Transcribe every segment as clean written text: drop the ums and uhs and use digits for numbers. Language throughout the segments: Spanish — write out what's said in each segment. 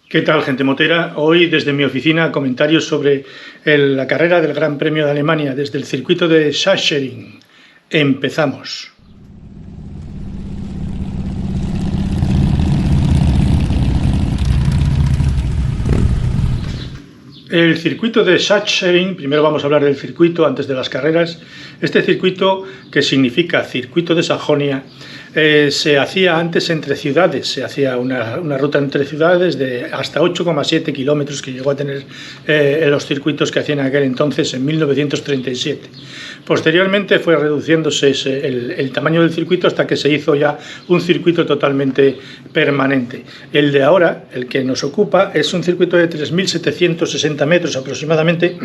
¿Qué tal, gente motera? Hoy desde mi oficina comentarios sobre la carrera del Gran Premio de Alemania desde el circuito de Sachsenring. Empezamos. El circuito de Sachsenring, primero vamos a hablar del circuito antes de las carreras. Este circuito, que significa circuito de Sajonia, se hacía antes entre ciudades, se hacía una ruta entre ciudades de hasta 8,7 kilómetros que llegó a tener los circuitos que hacían en aquel entonces, en 1937. Posteriormente fue reduciéndose el tamaño del circuito hasta que se hizo ya un circuito totalmente permanente. El de ahora, el que nos ocupa, es un circuito de 3.760 metros aproximadamente,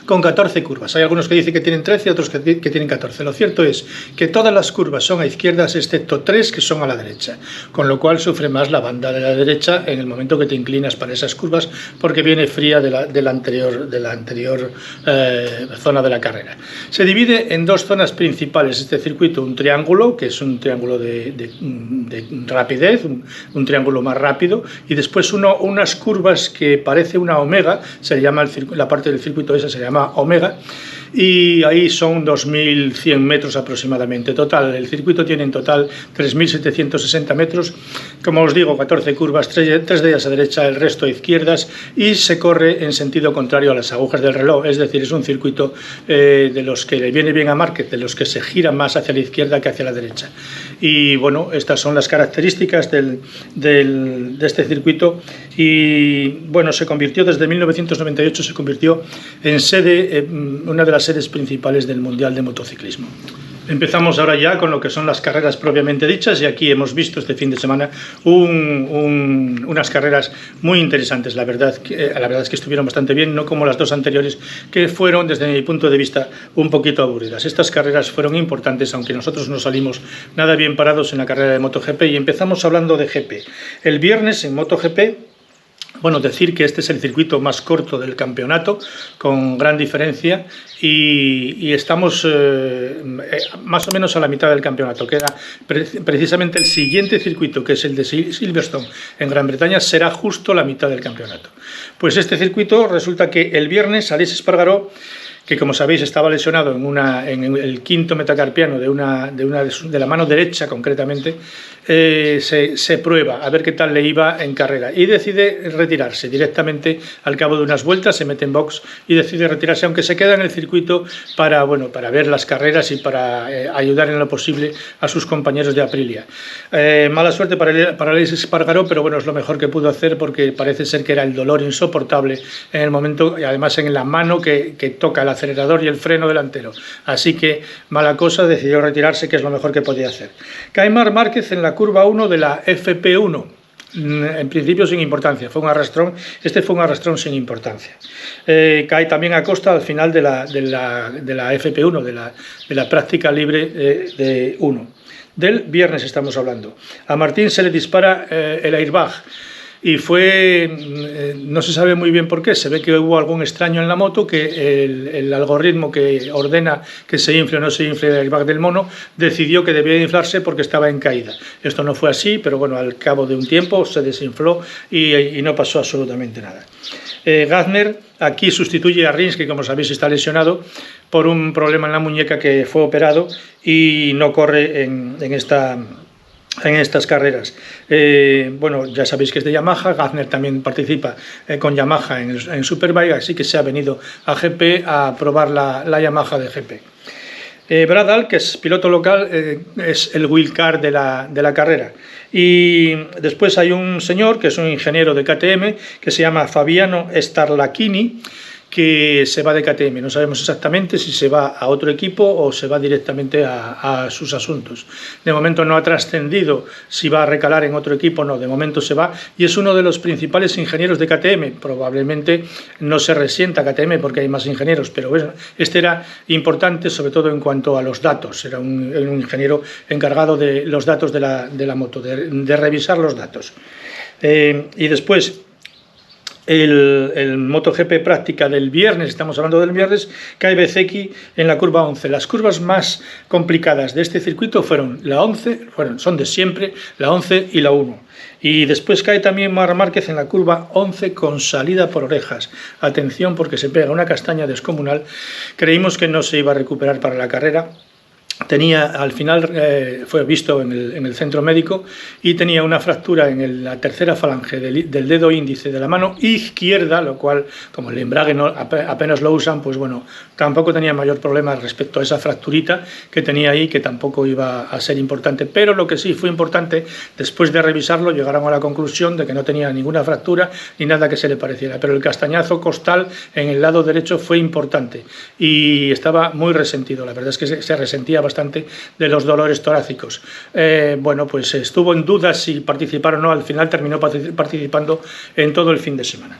con 14 curvas. Hay algunos que dicen que tienen 13 y otros que tienen 14. Lo cierto es que todas las curvas son a izquierdas excepto 3 que son a la derecha, con lo cual sufre más la banda de la derecha en el momento que te inclinas para esas curvas, porque viene fría de la anterior zona de la carrera. Se divide en dos zonas principales este circuito: un triángulo, que es un triángulo de rapidez, un triángulo más rápido, y después unas curvas que parece una omega, se llama la parte del circuito esa se llama omega, y ahí son 2.100 metros aproximadamente. Total, el circuito tiene en total 3.760 metros, como os digo, 14 curvas, 3 de ellas a derecha, el resto a izquierdas, y se corre en sentido contrario a las agujas del reloj, es decir, es un circuito de los que le viene bien a Márquez, de los que se gira más hacia la izquierda que hacia la derecha. Y bueno, estas son las características de este circuito, y bueno, se convirtió desde 1998, se convirtió en sede, una de las sedes principales del Mundial de Motociclismo. Empezamos ahora ya con lo que son las carreras propiamente dichas, y aquí hemos visto este fin de semana unas carreras muy interesantes. La verdad es que estuvieron bastante bien, no como las dos anteriores, que fueron, desde mi punto de vista, un poquito aburridas. Estas carreras fueron importantes, aunque nosotros no salimos nada bien parados en la carrera de MotoGP, y empezamos hablando de GP. El viernes en MotoGP, bueno, decir que este es el circuito más corto del campeonato, con gran diferencia, y estamos más o menos a la mitad del campeonato. Queda precisamente el siguiente circuito, que es el de Silverstone en Gran Bretaña, será justo la mitad del campeonato. Pues este circuito, resulta que el viernes Aleix Espargaró, que como sabéis estaba lesionado en el quinto metacarpiano de la mano derecha concretamente, se prueba a ver qué tal le iba en carrera, y decide retirarse directamente al cabo de unas vueltas, se mete en box y decide retirarse, aunque se queda en el circuito para ver las carreras y para ayudar en lo posible a sus compañeros de Aprilia. Mala suerte para Aleix Espargaró, pero bueno, es lo mejor que pudo hacer, porque parece ser que era el dolor insoportable en el momento, y además en la mano que toca el acelerador y el freno delantero. Así que mala cosa, decidió retirarse, que es lo mejor que podía hacer. Cae Marc Márquez en la curva 1 de la FP1, en principio sin importancia, fue un arrastrón. Este fue un arrastrón sin importancia. Cae también Acosta al final de la FP1, de la práctica libre de 1. Del viernes estamos hablando. A Martín se le dispara el airbag, y no se sabe muy bien por qué. Se ve que hubo algún extraño en la moto, que el algoritmo que ordena que se infle o no se infle el airbag del mono decidió que debía inflarse porque estaba en caída. Esto no fue así, pero bueno, al cabo de un tiempo se desinfló y no pasó absolutamente nada. Gazner aquí sustituye a Rins, que como sabéis está lesionado por un problema en la muñeca, que fue operado y no corre en estas carreras. Bueno, ya sabéis que es de Yamaha. Gazner también participa con Yamaha en Superbike, así que se ha venido a GP a probar la Yamaha de GP. Brad Dahl, que es piloto local, es el wildcard de la carrera. Y después hay un señor que es un ingeniero de KTM, que se llama Fabiano Starlacchini, que se va de KTM. No sabemos exactamente si se va a otro equipo o se va directamente a sus asuntos. De momento no ha trascendido si va a recalar en otro equipo o no. De momento se va, y es uno de los principales ingenieros de KTM. Probablemente no se resienta KTM porque hay más ingenieros, pero bueno, este era importante sobre todo en cuanto a los datos. Era un ingeniero encargado de los datos de la moto, de revisar los datos. Y después el MotoGP práctica del viernes, estamos hablando del viernes, cae Bezzecchi en la curva 11. Las curvas más complicadas de este circuito fueron la 11, son de siempre, la 11 y la 1. Y después cae también Marc Márquez en la curva 11 con salida por orejas. Atención, porque se pega una castaña descomunal. Creímos que no se iba a recuperar para la carrera. Al final fue visto en el centro médico y tenía una fractura en la tercera falange del dedo índice de la mano izquierda, lo cual, como el embrague apenas lo usan, pues bueno, tampoco tenía mayor problema respecto a esa fracturita que tenía ahí, que tampoco iba a ser importante. Pero lo que sí fue importante, después de revisarlo, llegaron a la conclusión de que no tenía ninguna fractura ni nada que se le pareciera. Pero el castañazo costal en el lado derecho fue importante y estaba muy resentido. La verdad es que se resentía bastante de los dolores torácicos. Bueno, pues estuvo en dudas si participar o no, al final terminó participando en todo el fin de semana.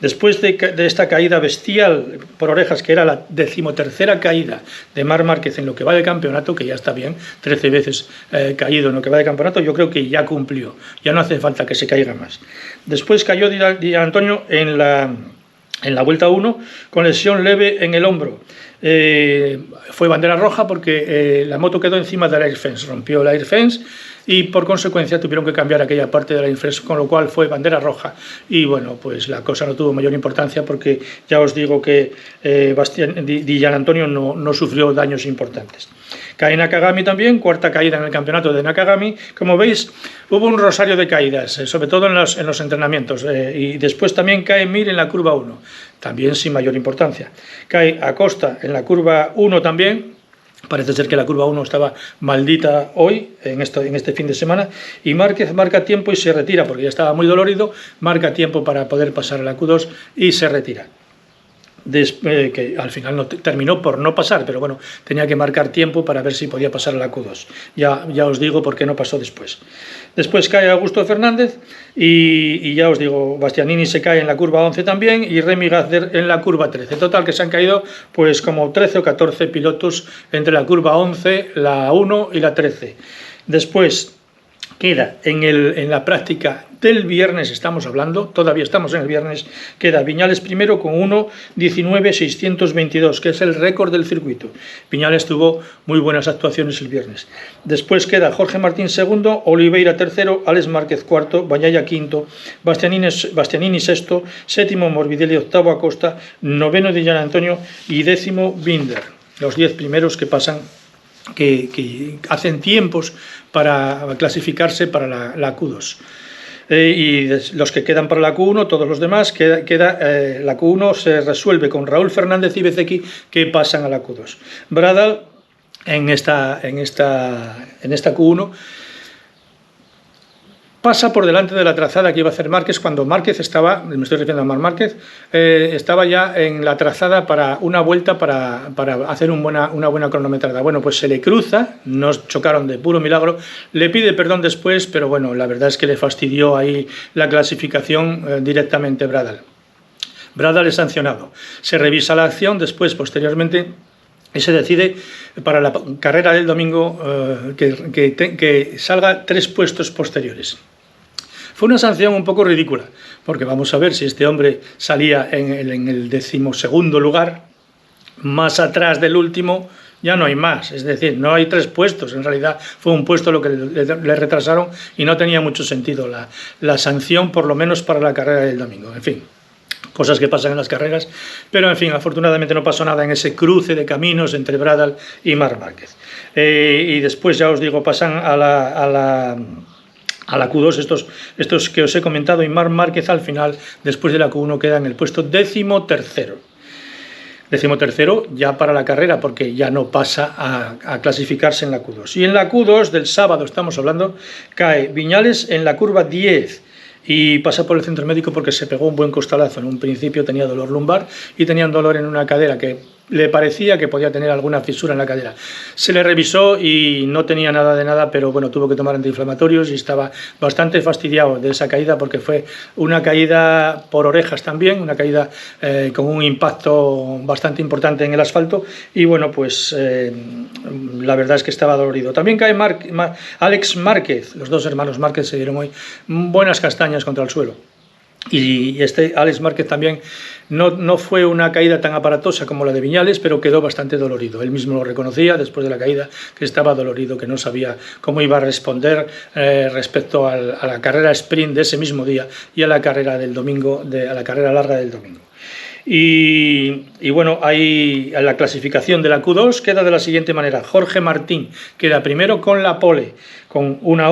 Después de esta caída bestial por orejas, que era la 13ª caída de Marc Márquez en lo que va de campeonato, que ya está bien, 13 veces caído en lo que va de campeonato, yo creo que ya cumplió, ya no hace falta que se caiga más. Después cayó Di Antonio en la vuelta 1 con lesión leve en el hombro. Fue bandera roja porque la moto quedó encima del air fence, rompió el air fence y por consecuencia tuvieron que cambiar aquella parte del air fence, con lo cual fue bandera roja. Y bueno, pues la cosa no tuvo mayor importancia porque ya os digo que Di Antonio no sufrió daños importantes. Cae Nakagami también, cuarta caída en el campeonato de Nakagami. Como veis, hubo un rosario de caídas, sobre todo en los entrenamientos. Y después también cae Mir en la curva 1, también sin mayor importancia. Cae Acosta en la curva 1 también. Parece ser que la curva 1 estaba maldita hoy, en este fin de semana, y Márquez marca tiempo y se retira, porque ya estaba muy dolorido, marca tiempo para poder pasar a la Q2 y se retira. Que al final terminó por no pasar, pero bueno, tenía que marcar tiempo para ver si podía pasar a la Q2. Ya os digo por qué no pasó después. Después cae Augusto Fernández y ya os digo, Bastianini se cae en la curva 11 también y Remy Gazder en la curva 13. Total que se han caído pues como 13 o 14 pilotos entre la curva 11, la 1 y la 13. Después queda en la práctica del viernes, estamos hablando, todavía estamos en el viernes, queda Viñales primero con 1:19.622, que es el récord del circuito. Viñales tuvo muy buenas actuaciones el viernes. Después queda Jorge Martín segundo, Oliveira tercero, Alex Márquez cuarto, Bagnaia quinto, Bastianini sexto, séptimo Morbidelli, octavo Acosta, noveno Di Giannantonio y décimo Binder. Los 10 primeros que pasan, que hacen tiempos para clasificarse para la Q2. Y los que quedan para la Q1, todos los demás, la Q1 se resuelve con Raúl Fernández y Bezzecchi, que pasan a la Q2. Bradal en esta Q1 pasa por delante de la trazada que iba a hacer Márquez cuando Márquez estaba, me estoy refiriendo a Marc Márquez, estaba ya en la trazada para una vuelta para hacer una buena cronometrada. Bueno, pues se le cruza, no chocaron de puro milagro, le pide perdón después, pero bueno, la verdad es que le fastidió ahí la clasificación directamente Bradal. Bradal es sancionado. Se revisa la acción, después, posteriormente, y se decide para la carrera del domingo que salga 3 puestos posteriores. Fue una sanción un poco ridícula, porque vamos a ver si este hombre salía en el 12º lugar, más atrás del último ya no hay más, es decir, no hay 3 puestos, en realidad fue un puesto lo que le retrasaron y no tenía mucho sentido la sanción, por lo menos para la carrera del domingo, en fin. Cosas que pasan en las carreras, pero en fin, afortunadamente no pasó nada en ese cruce de caminos entre Bradal y Marc Márquez. Y después, ya os digo, pasan a la Q2 estos que os he comentado, y Marc Márquez al final, después de la Q1, queda en el puesto 13º. 13º ya para la carrera, porque ya no pasa a clasificarse en la Q2. Y en la Q2 del sábado, estamos hablando, cae Viñales en la curva 10, y pasa por el centro médico porque se pegó un buen costalazo. En un principio tenía dolor lumbar y tenía un dolor en una cadera que le parecía que podía tener alguna fisura en la cadera. Se le revisó y no tenía nada de nada, pero bueno, tuvo que tomar antiinflamatorios y estaba bastante fastidiado de esa caída, porque fue una caída por orejas también, una caída con un impacto bastante importante en el asfalto, y bueno, pues la verdad es que estaba dolorido. También cae Alex Márquez. Los dos hermanos Márquez se dieron hoy buenas castañas contra el suelo. Y Alex Márquez también no fue una caída tan aparatosa como la de Viñales, pero quedó bastante dolorido. Él mismo lo reconocía después de la caída, que estaba dolorido, que no sabía cómo iba a responder respecto a la carrera sprint de ese mismo día y a la carrera del domingo, a la carrera larga del domingo. Y bueno, ahí en la clasificación de la Q2 queda de la siguiente manera. Jorge Martín queda primero con la pole, con un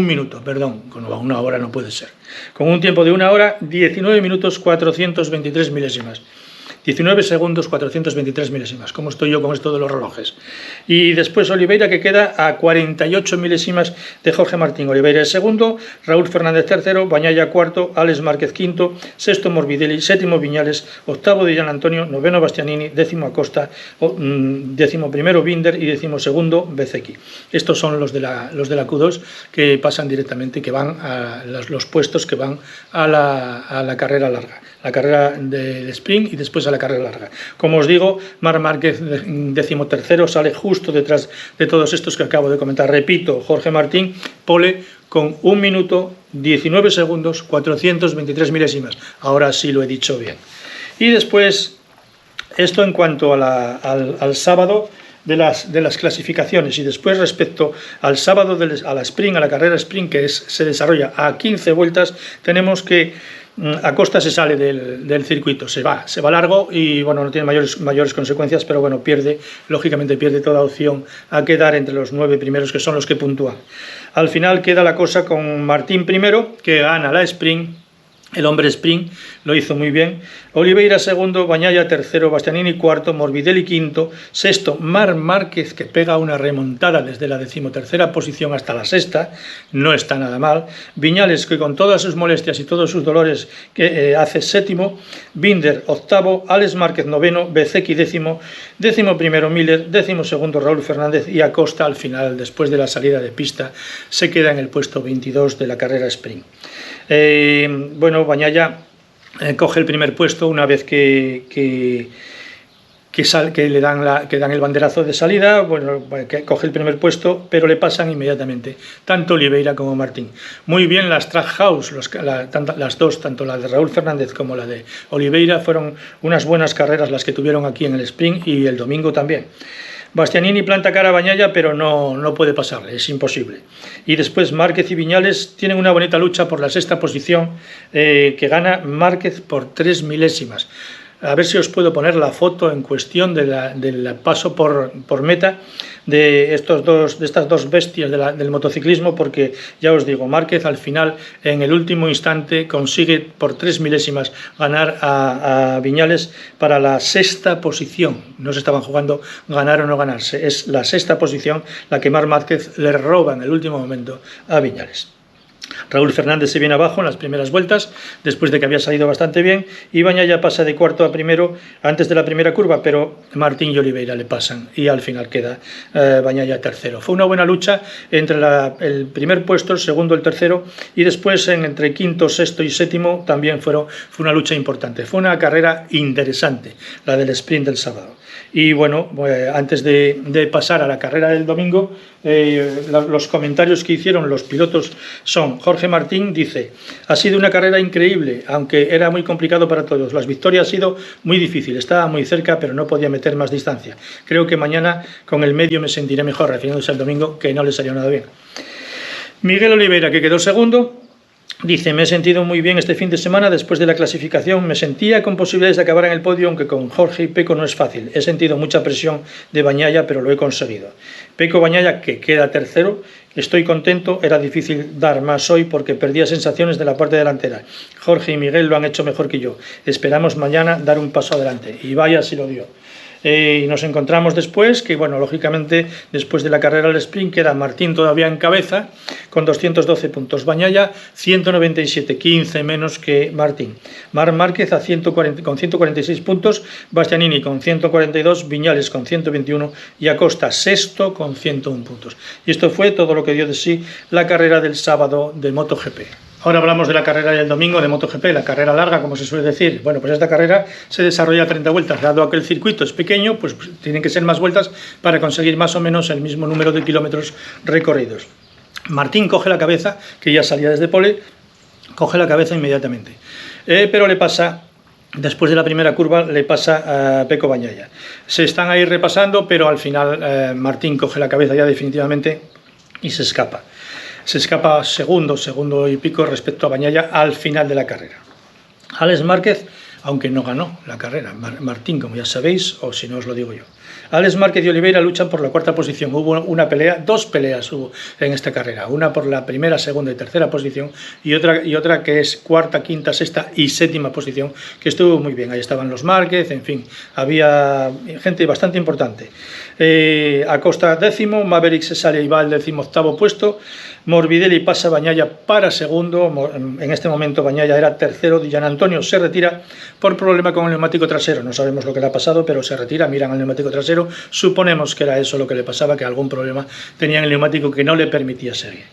minuto, perdón, con una hora no puede ser, con un tiempo de 1 hora, 19 minutos, 423 milésimas. 19 segundos, 423 milésimas, como estoy yo con esto de los relojes. Y después Oliveira, que queda a 48 milésimas de Jorge Martín. Oliveira es segundo, Raúl Fernández tercero, Bañaya cuarto, Alex Márquez quinto, sexto Morbidelli, séptimo Viñales, octavo Di Gianantonio, noveno Bastianini, décimo Acosta, décimo primero Binder y décimo segundo Bezzecchi. Estos son los de la Q2 que pasan directamente, que van a los puestos que van a la carrera larga, la carrera de sprint y después a la carrera larga. Como os digo, Marc Márquez, decimotercero, sale justo detrás de todos estos que acabo de comentar. Repito, Jorge Martín, pole con 1 minuto, 19 segundos, 423 milésimas. Ahora sí lo he dicho bien. Y después, esto en cuanto al sábado de las clasificaciones, y después respecto al sábado a la sprint, a la carrera sprint, que se desarrolla a 15 vueltas, tenemos que Acosta se sale del circuito, se va largo y bueno, no tiene mayores consecuencias, pero bueno, lógicamente pierde toda opción a quedar entre los 9 primeros, que son los que puntúan. Al final queda la cosa con Martín primero, que gana la sprint. El hombre sprint lo hizo muy bien. Oliveira segundo, Bañaya tercero, Bastianini cuarto, Morbidelli quinto, sexto Marc Márquez, que pega una remontada desde la decimotercera posición hasta la sexta, no está nada mal. Viñales, que con todas sus molestias y todos sus dolores que hace séptimo, Binder octavo, Alex Márquez noveno, Bezzecchi décimo primero Miller, décimo segundo Raúl Fernández, y Acosta al final, después de la salida de pista, se queda en el puesto 22 de la carrera sprint. Bueno, Bañaya coge el primer puesto una vez que le dan el banderazo de salida. Bueno, que coge el primer puesto, pero le pasan inmediatamente tanto Oliveira como Martín. Muy bien las Trackhouse, las dos, tanto la de Raúl Fernández como la de Oliveira, fueron unas buenas carreras las que tuvieron aquí en el sprint y el domingo también. Bastianini planta cara a Bañaya, pero no puede pasarle, es imposible. Y después Márquez y Viñales tienen una bonita lucha por la sexta posición, que gana Márquez por 3 milésimas. A ver si os puedo poner la foto en cuestión del paso por meta de estas dos bestias del motociclismo, porque ya os digo, Márquez al final, en el último instante, consigue por 3 milésimas ganar a Viñales para la sexta posición. No se estaban jugando ganar o no ganarse, es la sexta posición la que Marc Márquez le roba en el último momento a Viñales. Raúl Fernández se viene abajo en las primeras vueltas, después de que había salido bastante bien, y Bañaya pasa de cuarto a primero antes de la primera curva, pero Martín y Oliveira le pasan y al final queda Bañaya tercero. Fue una buena lucha entre el primer puesto, el segundo, el tercero, y después entre quinto, sexto y séptimo también fue una lucha importante. Fue una carrera interesante, la del sprint del sábado. Y bueno, antes de pasar a la carrera del domingo, los comentarios que hicieron los pilotos son: Jorge Martín dice: ha sido una carrera increíble, aunque era muy complicado para todos. Las victorias ha sido muy difícil, estaba muy cerca, pero no podía meter más distancia. Creo que mañana con el medio me sentiré mejor, refiriéndose al domingo, que no le salió nada bien. Miguel Oliveira, que quedó segundo, dice: me he sentido muy bien este fin de semana después de la clasificación, me sentía con posibilidades de acabar en el podio, aunque con Jorge y Peco no es fácil. He sentido mucha presión de Bañaya, pero lo he conseguido. Peco Bañaya, que queda tercero, estoy contento, era difícil dar más hoy porque perdía sensaciones de la parte delantera. Jorge y Miguel lo han hecho mejor que yo. Esperamos mañana dar un paso adelante. Y vaya si lo dio. Y nos encontramos después, que bueno, lógicamente después de la carrera del sprint queda Martín todavía en cabeza con 212 puntos, Bañaya 197, 15 menos que Martín, Marc Márquez con 146 puntos, Bastianini con 142, Viñales con 121 y Acosta sexto con 101 puntos. Y esto fue todo lo que dio de sí la carrera del sábado de MotoGP. Ahora hablamos de la carrera del domingo de MotoGP, la carrera larga, como se suele decir. Bueno, pues esta carrera se desarrolla a 30 vueltas. Dado que el circuito es pequeño, pues tienen que ser más vueltas para conseguir más o menos el mismo número de kilómetros recorridos. Martín coge la cabeza, que ya salía desde pole, coge la cabeza inmediatamente. Pero le pasa, después de la primera curva, le pasa a Pecco Bagnaia. Se están ahí repasando, pero al final Martín coge la cabeza ya definitivamente y se escapa. Se escapa segundo y pico respecto a Bagnaia al final de la carrera. Alex Márquez, aunque no ganó la carrera, Martín, como ya sabéis, o si no os lo digo yo. Alex Márquez y Oliveira luchan por la cuarta posición. Hubo una pelea, dos peleas hubo en esta carrera, una por la primera, segunda y tercera posición y otra que es cuarta, quinta, sexta y séptima posición, que estuvo muy bien. Ahí estaban los Márquez, en fin, había gente bastante importante. Acosta décimo, Maverick se sale y va al 18º puesto. Morbidelli pasa a Bagnaia para segundo. En este momento Bagnaia era tercero. Di Giannantonio se retira por problema con el neumático trasero. No sabemos lo que le ha pasado, pero se retira. Miran al neumático trasero. Suponemos que era eso lo que le pasaba, que algún problema tenía en el neumático que no le permitía seguir.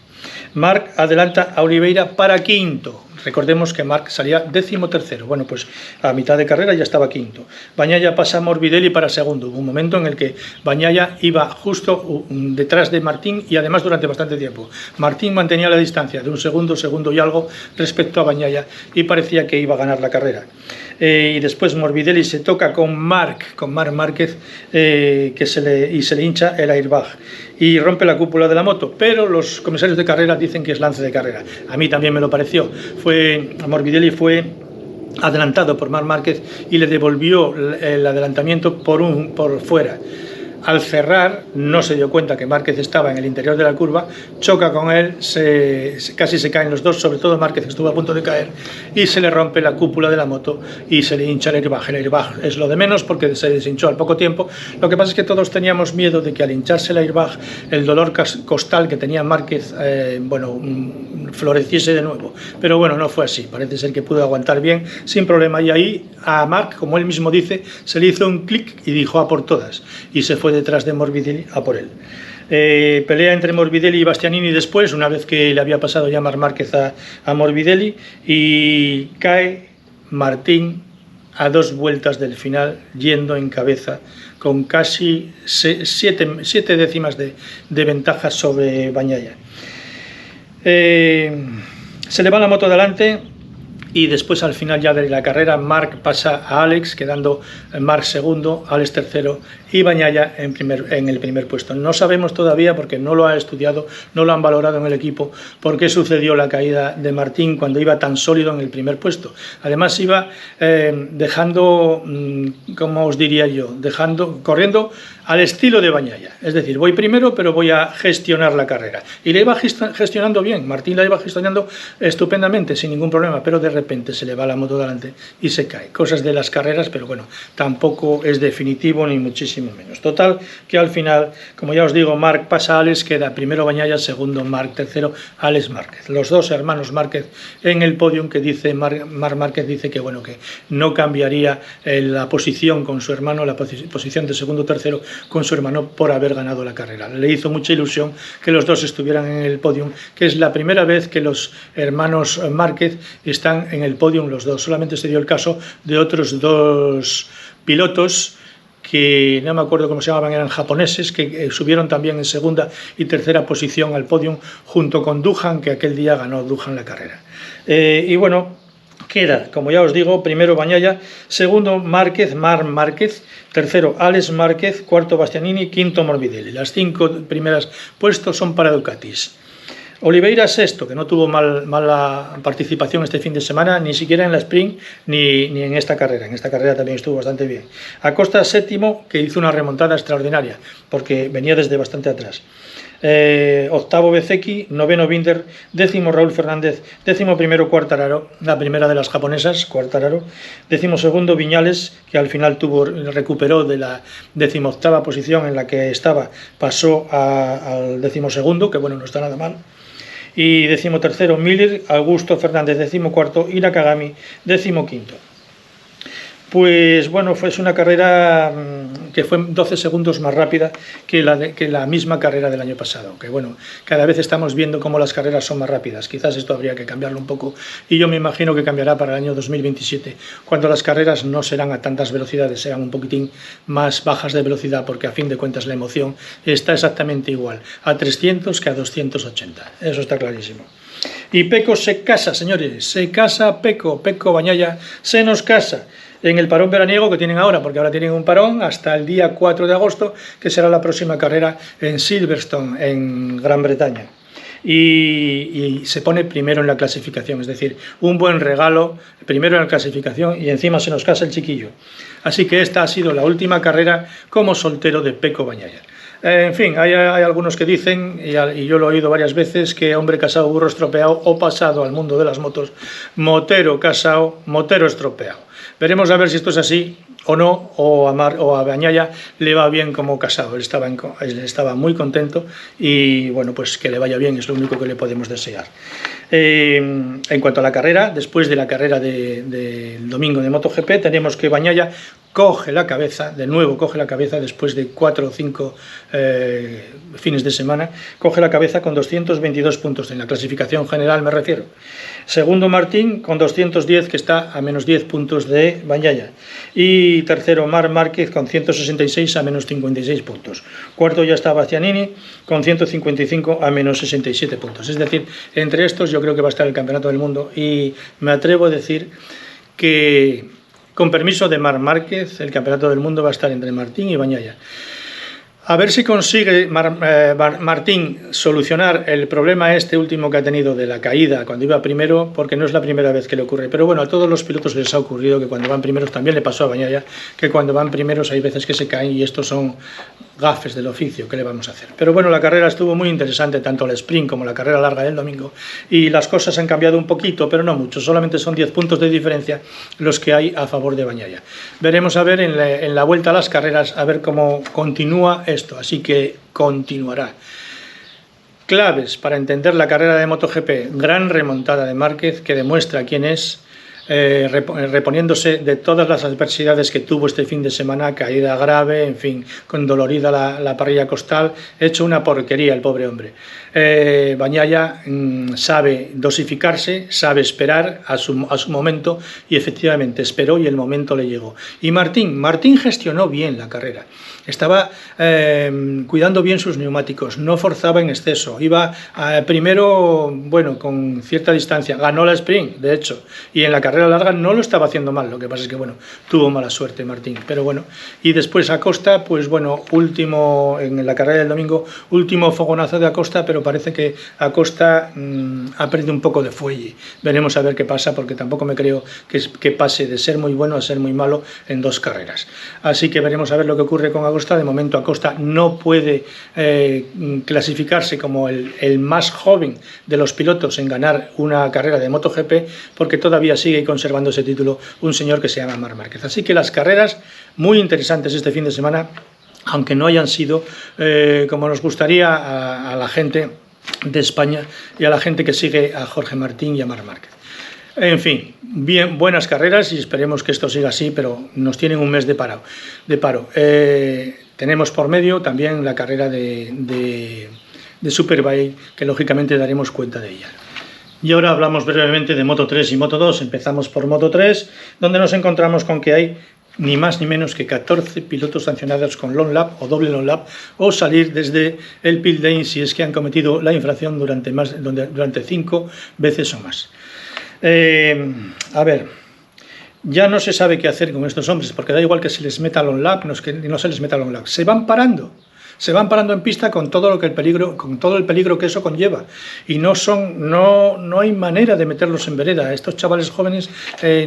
Marc adelanta a Oliveira para quinto. Recordemos que Marc salía 13º. Bueno, pues a mitad de carrera ya estaba quinto. Bagnaia pasa a Morbidelli para segundo. Hubo un momento en el que Bagnaia iba justo detrás de Martín y además durante bastante tiempo. Martín mantenía la distancia de un segundo y algo respecto a Bagnaia y parecía que iba a ganar la carrera. Y después Morbidelli se toca con Marc Márquez y se le hincha el airbag y rompe la cúpula de la moto, pero los comisarios de carrera dicen que es lance de carrera. A mí también me lo pareció. Morbidelli fue adelantado por Marc Márquez y le devolvió el adelantamiento por fuera. Al cerrar no se dio cuenta que Márquez estaba en el interior de la curva, choca con él, casi se caen los dos, sobre todo Márquez estuvo a punto de caer y se le rompe la cúpula de la moto y se le hincha el airbag. El airbag es lo de menos porque se deshinchó al poco tiempo. Lo que pasa es que todos teníamos miedo de que al hincharse el airbag el dolor costal que tenía Márquez floreciese de nuevo, pero bueno, no fue así. Parece ser que pudo aguantar bien sin problema y ahí a Marc, como él mismo dice, se le hizo un clic y dijo a por todas y se fue detrás de Morbidelli a por él. Pelea entre Morbidelli y Bastianini después, una vez que le había pasado ya Marc Márquez a Morbidelli, y cae Martín a 2 vueltas del final yendo en cabeza con casi 7 décimas de ventaja sobre Bagnaia. Se le va la moto adelante y después al final ya de la carrera Marc pasa a Alex, quedando Marc segundo, Alex tercero y Bagnaia en el primer puesto. No sabemos todavía, porque no lo ha estudiado, no lo han valorado en el equipo, por qué sucedió la caída de Martín cuando iba tan sólido en el primer puesto. Además iba dejando, ¿cómo os diría yo? Corriendo al estilo de Bagnaia, es decir, voy primero pero voy a gestionar la carrera. Y la iba gestionando bien, Martín la iba gestionando estupendamente, sin ningún problema, pero de repente se le va la moto delante y se cae. Cosas de las carreras, pero bueno, tampoco es definitivo ni muchísimo menos. Total, que al final, como ya os digo, Marc pasa a Alex, queda primero Bagnaia, segundo Marc, tercero Alex Márquez. Los dos hermanos Márquez en el podium, que dice Marc Márquez dice que bueno, que no cambiaría la posición con su hermano, la posición de segundo tercero con su hermano por haber ganado la carrera. Le hizo mucha ilusión que los dos estuvieran en el podium, que es la primera vez que los hermanos Márquez están en el podium los dos. Solamente se dio el caso de otros 2 pilotos que no me acuerdo cómo se llamaban, eran japoneses, que subieron también en segunda y tercera posición al podium junto con Duhan, que aquel día ganó Duhan la carrera. Y bueno, queda, como ya os digo, primero Bagnaia, segundo Marc Márquez, tercero Alex Márquez, cuarto Bastianini, quinto Morbidelli. Las 5 primeras puestos son para Ducatis. Oliveira sexto, que no tuvo mala participación este fin de semana, ni siquiera en la sprint ni en esta carrera. En esta carrera también estuvo bastante bien. Acosta séptimo, que hizo una remontada extraordinaria, porque venía desde bastante atrás. Octavo Bezzecchi, noveno Binder, décimo Raúl Fernández, décimo primero Quartararo, la primera de las japonesas, Quartararo, décimo segundo Viñales, que al final recuperó de la 18ª posición en la que estaba, pasó al 12º, que bueno, no está nada mal. Y 13º Miller, Augusto Fernández 14º y Nakagami 15º. Pues bueno, fue una carrera que fue 12 segundos más rápida que la misma carrera del año pasado. Que bueno, cada vez estamos viendo cómo las carreras son más rápidas. Quizás esto habría que cambiarlo un poco y yo me imagino que cambiará para el año 2027, cuando las carreras no serán a tantas velocidades, serán un poquitín más bajas de velocidad, porque a fin de cuentas la emoción está exactamente igual a 300 que a 280. Eso está clarísimo. Y Peco se casa, señores, se casa Peco Bagnaia se nos casa en el parón veraniego que tienen ahora, porque ahora tienen un parón hasta el día 4 de agosto, que será la próxima carrera en Silverstone, en Gran Bretaña. Y se pone primero en la clasificación, es decir, un buen regalo, primero en la clasificación y encima se nos casa el chiquillo. Así que esta ha sido la última carrera como soltero de Peco Bagnaia. En fin, hay algunos que dicen, y yo lo he oído varias veces, que hombre casado, burro estropeado, o pasado al mundo de las motos, motero casado, motero estropeado. Veremos a ver si esto es así o no, o a Bagnaia le va bien como casado. Él estaba muy contento y bueno, pues que le vaya bien es lo único que le podemos desear. En cuanto a la carrera, después de la carrera del domingo de MotoGP, tenemos que Bagnaia coge la cabeza, de nuevo coge la cabeza después de 4 o 5 fines de semana, coge la cabeza con 222 puntos, en la clasificación general me refiero. Segundo Martín con 210, que está a menos 10 puntos de Bagnaia. Y tercero Marc Márquez con 166 a menos 56 puntos. Cuarto ya está Bastianini con 155 a menos 67 puntos. Es decir, entre estos yo creo que va a estar el Campeonato del Mundo y me atrevo a decir que, con permiso de Marc Márquez, el Campeonato del Mundo va a estar entre Martín y Bagnaia. A ver si consigue Martín solucionar el problema este último que ha tenido de la caída cuando iba primero, porque no es la primera vez que le ocurre. Pero bueno, a todos los pilotos les ha ocurrido que cuando van primeros, también le pasó a Bagnaia, que cuando van primeros hay veces que se caen y estos son gafes del oficio, ¿qué le vamos a hacer? Pero bueno, la carrera estuvo muy interesante, tanto el sprint como la carrera larga del domingo, y las cosas han cambiado un poquito, pero no mucho, solamente son 10 puntos de diferencia los que hay a favor de Bagnaia. Veremos a ver en la vuelta a las carreras, a ver cómo continúa esto, así que continuará. Claves para entender la carrera de MotoGP: gran remontada de Márquez, que demuestra quién es, reponiéndose de todas las adversidades que tuvo este fin de semana, caída grave, en fin, con dolorida la parrilla costal, hecho una porquería el pobre hombre. Bagnaia sabe dosificarse, sabe esperar a su momento, y efectivamente esperó y el momento le llegó. Y Martín gestionó bien la carrera, estaba cuidando bien sus neumáticos, no forzaba en exceso, iba primero, bueno, con cierta distancia, ganó la sprint, de hecho, y en la carrera larga no lo estaba haciendo mal, lo que pasa es que, bueno, tuvo mala suerte Martín, pero bueno. Y después Acosta, pues bueno, último, en la carrera del domingo, último fogonazo de Acosta, pero parece que Acosta ha perdido un poco de fuelle. Veremos a ver qué pasa, porque tampoco me creo que pase de ser muy bueno a ser muy malo en 2 carreras. Así que veremos a ver lo que ocurre con Acosta. De momento Acosta no puede clasificarse como el más joven de los pilotos en ganar una carrera de MotoGP, porque todavía sigue conservando ese título un señor que se llama Marc Márquez. Así que las carreras muy interesantes este fin de semana, aunque no hayan sido como nos gustaría a la gente de España y a la gente que sigue a Jorge Martín y a Marc Márquez. En fin, bien, buenas carreras y esperemos que esto siga así, pero nos tienen un mes de paro. Tenemos por medio también la carrera de Superbike, que lógicamente daremos cuenta de ella. Y ahora hablamos brevemente de Moto 3 y Moto 2. Empezamos por Moto 3, donde nos encontramos con que hay ni más ni menos que 14 pilotos sancionados con long lap o doble long lap, o salir desde el pit lane si es que han cometido la infracción durante 5 veces o más. A ver, ya no se sabe qué hacer con estos hombres, porque da igual que se les meta long lap, no se les meta long lap, se van parando en pista con todo el peligro que eso conlleva, y no hay manera de meterlos en vereda. Estos chavales jóvenes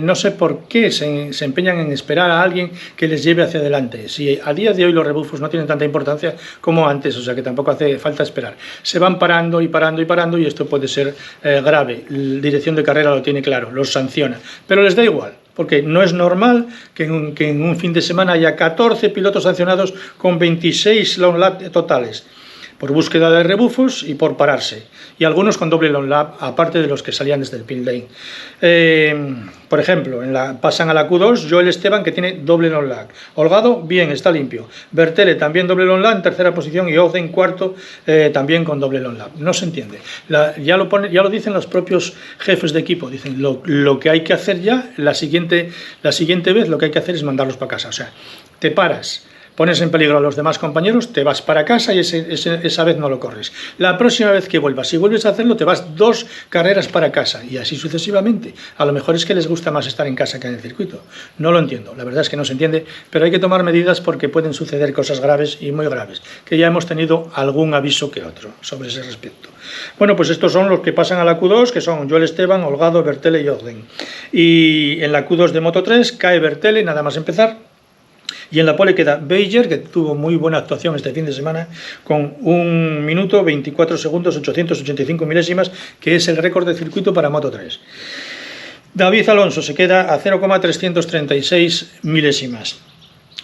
no sé por qué se empeñan en esperar a alguien que les lleve hacia adelante, si a día de hoy los rebufos no tienen tanta importancia como antes, o sea que tampoco hace falta esperar. Se van parando y esto puede ser grave. La dirección de carrera lo tiene claro, los sanciona, pero les da igual, porque no es normal que en un fin de semana haya 14 pilotos sancionados con 26 long lap totales, por búsqueda de rebufos y por pararse, y algunos con doble long lap, aparte de los que salían desde el pit lane. Por ejemplo, pasan a la Q2 Joel Esteban, que tiene doble long lap. Holgado, bien, está limpio. Bertele, también doble long lap en tercera posición, y Oz en cuarto, también con doble long lap. No se entiende. Ya lo dicen los propios jefes de equipo. Dicen, lo que hay que hacer ya, la siguiente vez, lo que hay que hacer es mandarlos para casa. O sea, te paras, pones en peligro a los demás compañeros, te vas para casa y esa vez no lo corres. La próxima vez que vuelvas, si vuelves a hacerlo, te vas 2 carreras para casa y así sucesivamente. A lo mejor es que les gusta más estar en casa que en el circuito. No lo entiendo, la verdad es que no se entiende, pero hay que tomar medidas porque pueden suceder cosas graves y muy graves, que ya hemos tenido algún aviso que otro sobre ese respecto. Bueno, pues estos son los que pasan a la Q2, que son Joel Esteban, Holgado, Bertele y Ogden. Y en la Q2 de Moto 3 cae Bertele, nada más empezar. Y en la pole queda Beiger, que tuvo muy buena actuación este fin de semana, con 1 minuto 24 segundos 885 milésimas, que es el récord de circuito para Moto 3. David Alonso se queda a 0,336 milésimas.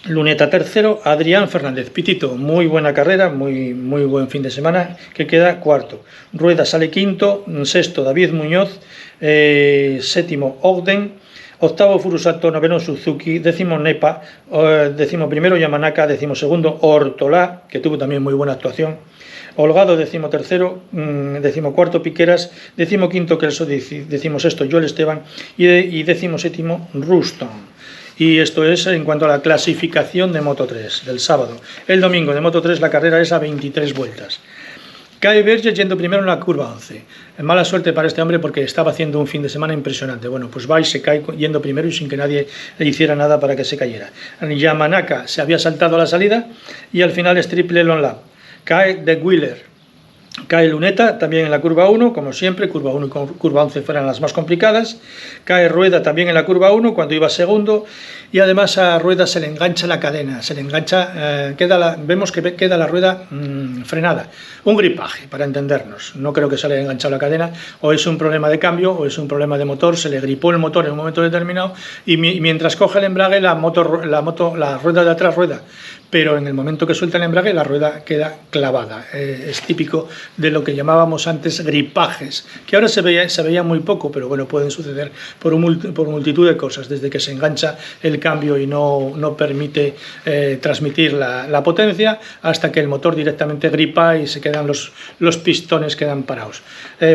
Luneta tercero, Adrián Fernández. Pitito, muy buena carrera, muy buen fin de semana, que queda cuarto. Rueda sale quinto, sexto David Muñoz, séptimo Ogden, octavo Furusato, noveno Suzuki, décimo Nepa, décimo primero Yamanaka, décimo segundo Ortolá, que tuvo también muy buena actuación. Holgado, décimo tercero, décimo cuarto Piqueras, décimo quinto Kelso, décimo sexto Joel Esteban y décimo séptimo Ruston. Y esto es en cuanto a la clasificación de Moto 3 del sábado. El domingo de Moto 3 la carrera es a 23 vueltas. Cae Berger yendo primero en la curva 11. Mala suerte para este hombre porque estaba haciendo un fin de semana impresionante. Bueno, pues va y se cae yendo primero y sin que nadie le hiciera nada para que se cayera. Yamanaka se había saltado a la salida y al final es triple long lap. Cae De Wheeler. Cae Luneta también en la curva 1, como siempre, curva 1 y curva 11 fueran las más complicadas. Cae Rueda también en la curva 1 cuando iba segundo y además a Rueda se le engancha la cadena, se le engancha, vemos que queda la rueda frenada. Un gripaje, para entendernos, no creo que se le haya enganchado la cadena, o es un problema de cambio o es un problema de motor, se le gripó el motor en un momento determinado y mientras coge el embrague la rueda de atrás rueda, pero en el momento que suelta el embrague la rueda queda clavada. Es típico de lo que llamábamos antes gripajes, que ahora se veía muy poco, pero bueno, pueden suceder por multitud de cosas, desde que se engancha el cambio y no permite transmitir la potencia, hasta que el motor directamente gripa y se quedan los pistones quedan parados.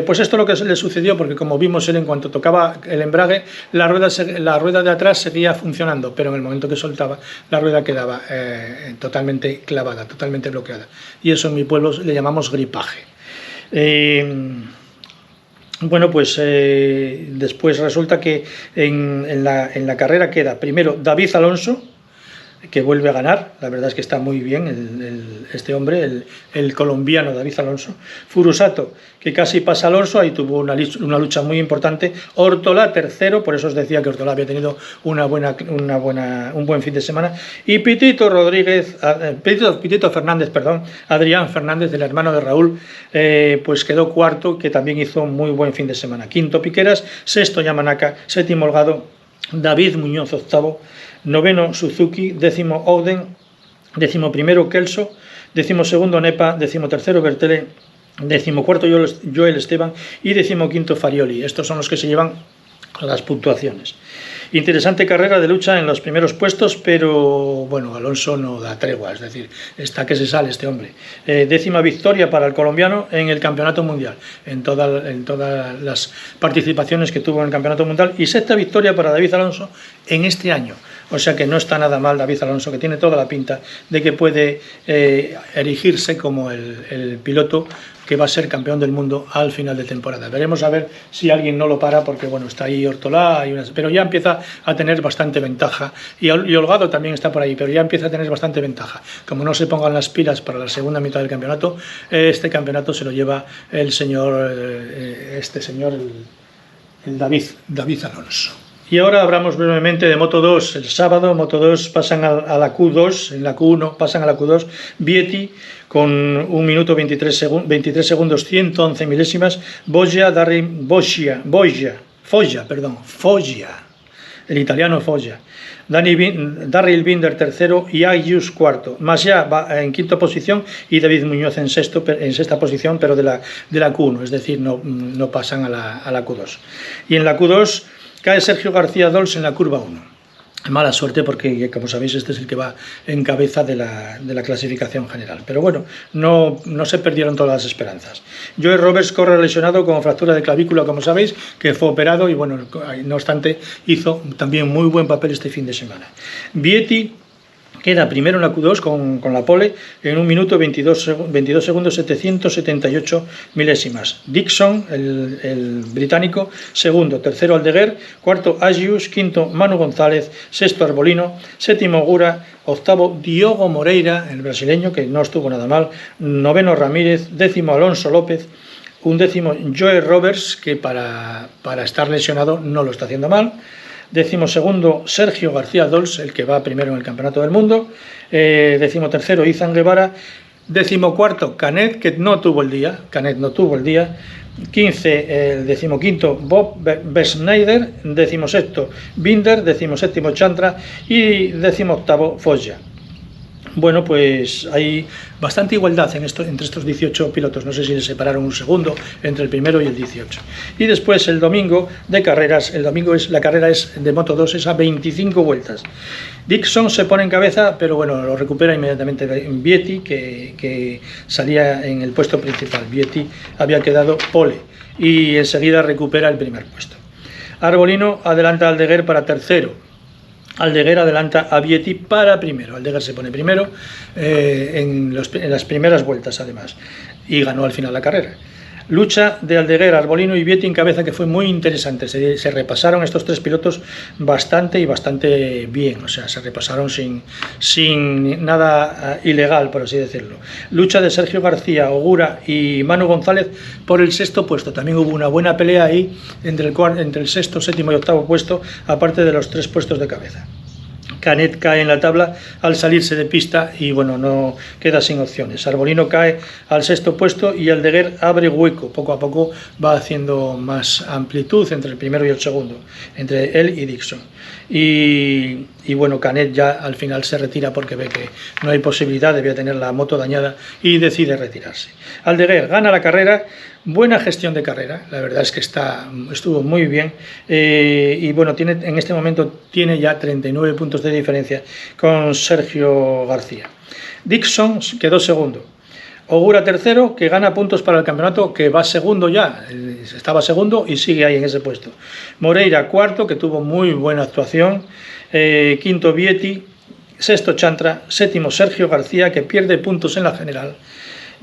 Pues esto es lo que le sucedió, porque como vimos él, en cuanto tocaba el embrague, la rueda de atrás seguía funcionando, pero en el momento que soltaba, la rueda quedaba totalmente clavada, totalmente bloqueada. Y eso en mi pueblo le llamamos gripaje. Bueno, pues después resulta que en la carrera queda primero David Alonso, que vuelve a ganar. La verdad es que está muy bien este hombre, el colombiano David Alonso. Furusato, que casi pasa a Alonso, ahí tuvo una lucha muy importante. Ortolá tercero, por eso os decía que Ortolá había tenido un buen fin de semana. Y Pitito Fernández, Adrián Fernández, el hermano de Raúl, pues quedó cuarto, que también hizo muy buen fin de semana. Quinto Piqueras, sexto Yamanaka, séptimo Holgado, David Muñoz octavo, noveno Suzuki, décimo Ogden, décimo primero Kelso, décimo segundo Nepa, décimo tercero Bertele, décimo cuarto Joel Esteban y décimo quinto Farioli. Estos son los que se llevan las puntuaciones. Interesante carrera de lucha en los primeros puestos, pero bueno, Alonso no da tregua, es decir, está que se sale este hombre. Décima victoria para el colombiano en el campeonato mundial, en todas las participaciones que tuvo en el campeonato mundial, y sexta victoria para David Alonso en este año. O sea que no está nada mal David Alonso, que tiene toda la pinta de que puede erigirse como el piloto que va a ser campeón del mundo al final de temporada. Veremos a ver si alguien no lo para, porque bueno, está ahí Ortolá, pero ya empieza a tener bastante ventaja, y Holgado también está por ahí, pero ya empieza a tener bastante ventaja. Como no se pongan las pilas para la segunda mitad del campeonato, este campeonato se lo lleva el David Alonso. Y ahora hablamos brevemente de Moto 2. El sábado, Moto 2 pasan a la Q2, en la Q1 pasan a la Q2, Vietti con 1 minuto 23 segundos 111 milésimas, Foggia, el italiano Foggia, Darryl Binder tercero y Ayus cuarto. Masia va en quinta posición y David Muñoz en sexta posición, pero de la Q1, es decir, no pasan a la Q2. Y en la Q2 cae Sergio García Dols en la curva 1. Mala suerte porque, como sabéis, este es el que va en cabeza de la clasificación general. Pero bueno, no se perdieron todas las esperanzas. Joe Roberts corre lesionado con fractura de clavícula, como sabéis, que fue operado y bueno, no obstante, hizo también muy buen papel este fin de semana. Vietti, Queda primero en la Q2 con la pole en 1 minuto 22 segundos 778 milésimas. Dixon, el británico, segundo. Tercero Aldeguer, cuarto Agius, quinto Manu González, sexto Arbolino, séptimo Ogura, octavo Diogo Moreira, el brasileño, que no estuvo nada mal, noveno Ramírez, décimo Alonso López, undécimo Joe Roberts, que para estar lesionado no lo está haciendo mal. Décimo segundo Sergio García Dols, el que va primero en el Campeonato del Mundo. Décimo tercero Izan Guevara. Décimo cuarto Canet, que no tuvo el día. 15, el decimoquinto Bob Besneider. Décimo sexto Binder. Décimo séptimo Chandra. Y décimo octavo Foggia. Bueno, pues hay bastante igualdad entre estos 18 pilotos. No sé si se separaron un segundo entre el primero y el 18. Y después el domingo de carreras. El domingo la carrera es de Moto 2, es a 25 vueltas. Dixon se pone en cabeza, pero bueno, lo recupera inmediatamente Vietti, que salía en el puesto principal. Vietti había quedado pole y enseguida recupera el primer puesto. Arbolino adelanta a Aldeguer para tercero. Aldeguer adelanta a Vietti para primero. Aldeguer se pone primero en las primeras vueltas, además, y ganó al final la carrera. Lucha de Aldeguer, Arbolino y Vietti en cabeza, que fue muy interesante. Se repasaron estos tres pilotos bastante bien, o sea, se repasaron sin nada ilegal, por así decirlo. Lucha de Sergio García, Ogura y Manu González por el sexto puesto. También hubo una buena pelea ahí entre el sexto, séptimo y octavo puesto, aparte de los tres puestos de cabeza. Canet cae en la tabla al salirse de pista y bueno, no queda sin opciones. Arbolino cae al sexto puesto y Aldeguer abre hueco. Poco a poco va haciendo más amplitud entre el primero y el segundo, entre él y Dixon. Y bueno, Canet ya al final se retira porque ve que no hay posibilidad, debía tener la moto dañada y decide retirarse. Aldeguer gana la carrera. Buena gestión de carrera, la verdad es que estuvo muy bien y bueno, en este momento tiene ya 39 puntos de diferencia con Sergio García. Dixon quedó segundo. Ogura tercero, que gana puntos para el campeonato, que va segundo ya, estaba segundo y sigue ahí en ese puesto. Moreira cuarto, que tuvo muy buena actuación. Quinto Vietti, sexto Chantra, séptimo Sergio García, que pierde puntos en la general.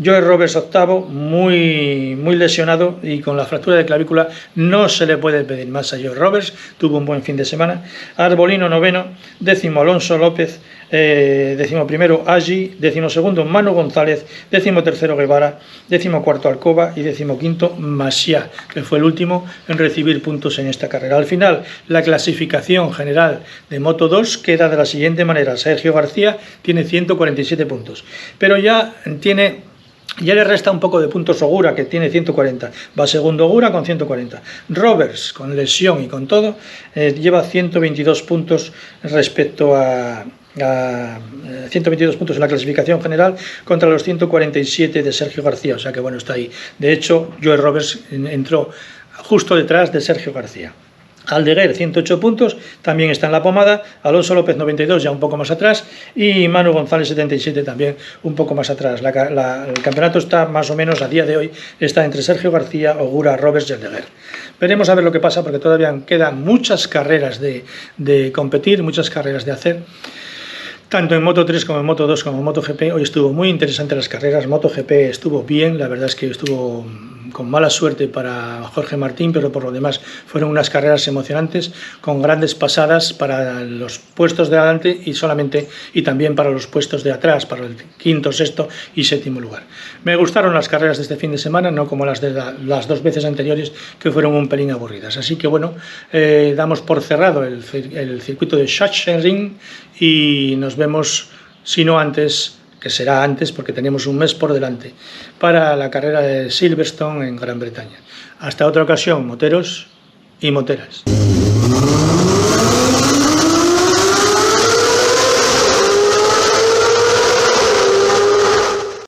Joe Roberts octavo, muy lesionado y con la fractura de clavícula, no se le puede pedir más a Joe Roberts, tuvo un buen fin de semana. Arbolino noveno, décimo Alonso López, décimo primero Agi, décimo segundo Manu González, décimo tercero Guevara, décimo cuarto Alcoba y décimo quinto Masia, que fue el último en recibir puntos en esta carrera. Al final, la clasificación general de Moto 2 queda de la siguiente manera. Sergio García tiene 147 puntos, pero ya le resta un poco de puntos Ogura, que tiene 140. Va segundo Ogura con 140. Roberts, con lesión y con todo, lleva 122 puntos respecto a 122 puntos en la clasificación general contra los 147 de Sergio García. O sea que bueno, está ahí. De hecho, Joe Roberts entró justo detrás de Sergio García. Aldeguer 108 puntos, también está en la pomada. Alonso López 92, ya un poco más atrás, y Manu González 77 también un poco más atrás. El campeonato está más o menos a día de hoy, está entre Sergio García, Ogura, Roberts y Aldeguer. Veremos a ver lo que pasa, porque todavía quedan muchas carreras de competir, muchas carreras de hacer, tanto en Moto 3 como en Moto 2 como en Moto GP. Hoy estuvo muy interesante las carreras. Moto GP estuvo bien, la verdad es que estuvo con mala suerte para Jorge Martín, pero por lo demás fueron unas carreras emocionantes, con grandes pasadas para los puestos de adelante y también para los puestos de atrás, para el quinto, sexto y séptimo lugar. Me gustaron las carreras de este fin de semana, no como las de las dos veces anteriores, que fueron un pelín aburridas. Así que bueno, damos por cerrado el circuito de Sachsenring y nos vemos, si no antes, que será antes porque tenemos un mes por delante, para la carrera de Silverstone en Gran Bretaña. Hasta otra ocasión, moteros y moteras.